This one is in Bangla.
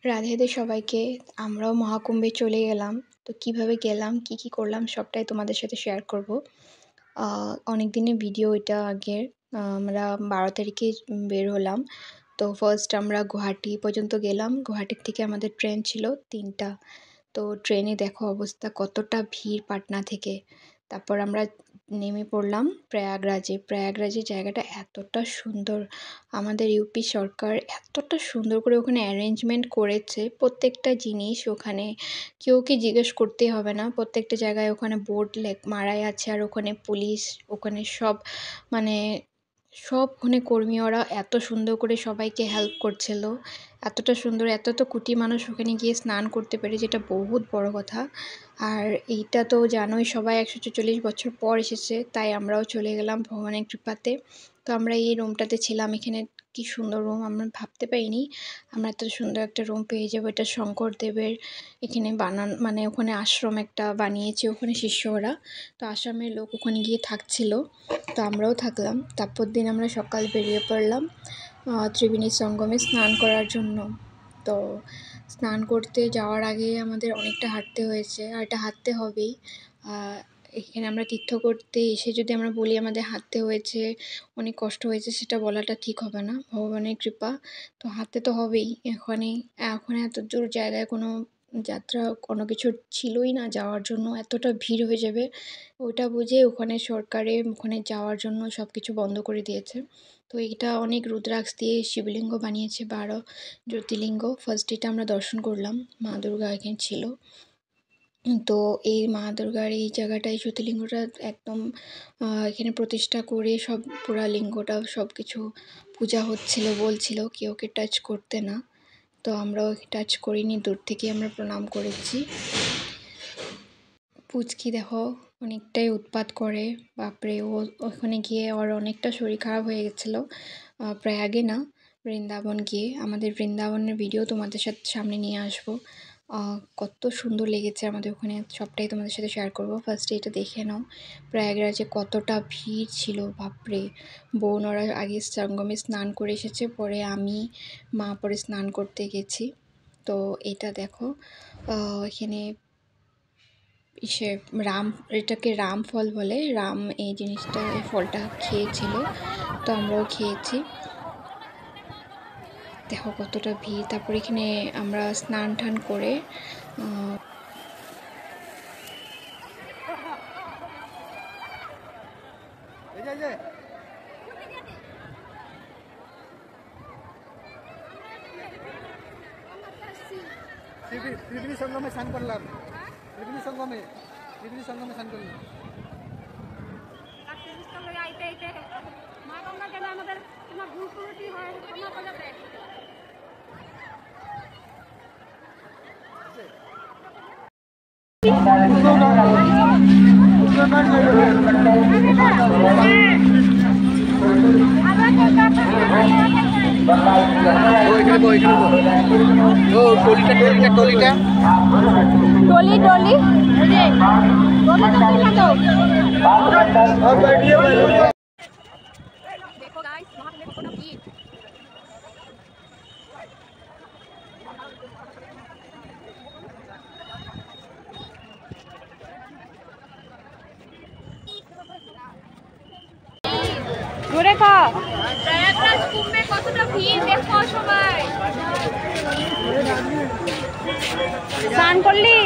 রাধে রাধে সবাইকে। আমরাও মহাকুম্ভে চলে গেলাম। তো কিভাবে গেলাম, কি করলাম সবটাই তোমাদের সাথে শেয়ার করব। অনেক দিনের ভিডিও এটা আগের। আমরা 12 তারিখে বের হলাম। তো ফার্স্ট আমরা গুয়াহাটি পর্যন্ত গেলাম। গুয়াহাটির থেকে আমাদের ট্রেন ছিল 3টা। তো ট্রেনে দেখো অবস্থা কতটা ভিড় পাটনা থেকে। তারপর আমরা নেমে পড়লাম প্রয়াগরাজে। প্রয়াগরাজের জায়গাটা এতটা সুন্দর, আমাদের ইউপি সরকার এতটা সুন্দর করে ওখানে অ্যারেঞ্জমেন্ট করেছে। প্রত্যেকটা জিনিস ওখানে কেউকে জিজ্ঞেস করতে হবে না, প্রত্যেকটা জায়গায় ওখানে বোর্ড মারাই আছে। আর ওখানে পুলিশ, ওখানে সব মানে সব ওখানে কর্মী, ওরা এত সুন্দর করে সবাইকে হেল্প করছিল। এতটা সুন্দর, এত কোটি মানুষ ওখানে গিয়ে স্নান করতে পেরে, যেটা বহুত বড় কথা। আর এইটা তো জানোই সবাই, 144 বছর পর এসেছে, তাই আমরাও চলে গেলাম ভগবানের কৃপাতে। তো আমরা এই রুমটাতে ছিলাম। এখানে কি সুন্দর রুম, আমরা ভাবতে পারিনি আমরা এত সুন্দর একটা রুম পেয়ে যাবো। এটা শঙ্করদেবের এখানে মানে ওখানে আশ্রম একটা বানিয়েছে ওখানে শিষ্যরা। তো আশ্রমের লোক ওখানে গিয়ে থাকছিল, তো আমরাও থাকলাম। তারপর দিন আমরা সকাল বেরিয়ে পড়লাম ত্রিবেণী সঙ্গমে স্নান করার জন্য। তো স্নান করতে যাওয়ার আগে আমাদের অনেকটা হাঁটতে হয়েছে, আর এটা হাঁটতে হবেই। এখানে আমরা তীর্থ করতে এসে যদি আমরা বলি আমাদের হাঁটতে হয়েছে, অনেক কষ্ট হয়েছে, সেটা বলাটা ঠিক হবে না। ভগবানের কৃপা, তো হাঁটতে তো হবেই। এখন এত দূর জায়গায় কোনো যাত্রা কোনো কিছু ছিলই না যাওয়ার জন্য, এতটা ভিড় হয়ে যাবে ওটা বুঝে ওখানে সরকারে ওখানে যাওয়ার জন্য সব কিছু বন্ধ করে দিয়েছে। তো এটা অনেক রুদ্রাক্ষ দিয়ে শিবলিঙ্গ বানিয়েছে, 12 জ্যোতির্লিঙ্গ। ফার্স্ট এটা আমরা দর্শন করলাম, মা দুর্গা এখানে ছিল। তো এই মা দুর্গার এই জায়গাটায় জ্যোতির্লিঙ্গটা একদম এখানে প্রতিষ্ঠা করে সব পুরা লিঙ্গটা সব কিছু পূজা হচ্ছিল, বলছিল কেউ ওকে টাচ করতে না। তো আমরাও টাচ করিনি, দূর থেকে আমরা প্রণাম করেছি। পুচকি দেখো অনেকটাই উৎপাত করে, বাপরে। ওখানে গিয়ে ওর অনেকটা শরীর খারাপ হয়ে গেছিলো। প্রয়াগে না, বৃন্দাবন গিয়ে। আমাদের বৃন্দাবনের ভিডিও তোমাদের সামনে নিয়ে আসবো। কত সুন্দর লেগেছে আমাদের ওখানে, সবটাই তোমাদের সাথে শেয়ার করব। ফার্স্টে এটা দেখে নাও প্রয়াগরাজে কতটা ভিড় ছিল, বাপরে। বোন ওরা আগে সঙ্গমে স্নান করে এসেছে, পরে আমি মা পরে স্নান করতে গেছি। তো এটা দেখো এখানে এটাকে রাম ফল বলে। রাম এই জিনিসটা, এই ফলটা খেয়েছিল, তো আমরাও খেয়েছি। দেখো কতটা ভিড়। তারপর এখানে আমরা স্নান টান করে ত্রিবেণী সঙ্গমে স্নান করলাম। ত্রিবেণী সঙ্গমে স্নান করলাম। প্রয়াগরাজ কুম্ভে কতটা ভিড় দেখো সবাই। স্নান করলি?